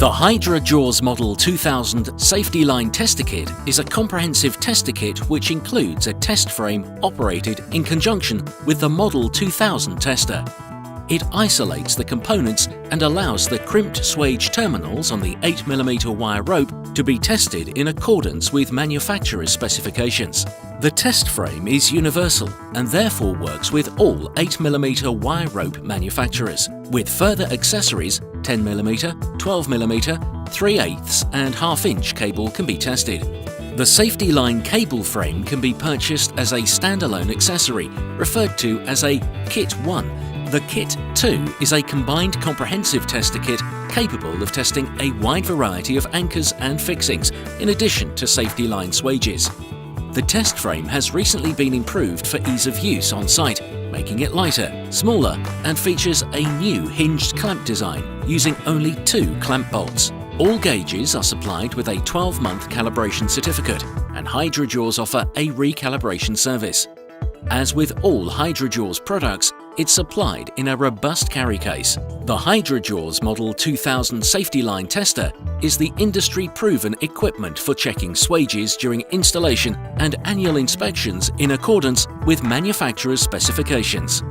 The Hydrajaws Model 2000 Safety Line Tester Kit is a comprehensive tester kit which includes a test frame operated in conjunction with the Model 2000 tester. It isolates the components and allows the crimped swage terminals on the 8mm wire rope to be tested in accordance with manufacturer's specifications. The test frame is universal and therefore works with all 8mm wire rope manufacturers. With further accessories, 10mm, 12mm, 3/8 and 1/2 inch cable can be tested. The Safety Line cable frame can be purchased as a standalone accessory, referred to as a Kit 1. The Kit 2 is a combined comprehensive tester kit capable of testing a wide variety of anchors and fixings, in addition to Safety Line swages. The test frame has recently been improved for ease of use on site, making it lighter, smaller, and features a new hinged clamp design using only 2 clamp bolts. All gauges are supplied with a 12-month calibration certificate, and Hydrajaws offer a recalibration service. As with all Hydrajaws products, it's supplied in a robust carry case. The Hydrajaws Model 2000 Safety Line Tester is the industry-proven equipment for checking swages during installation and annual inspections in accordance with manufacturer's specifications.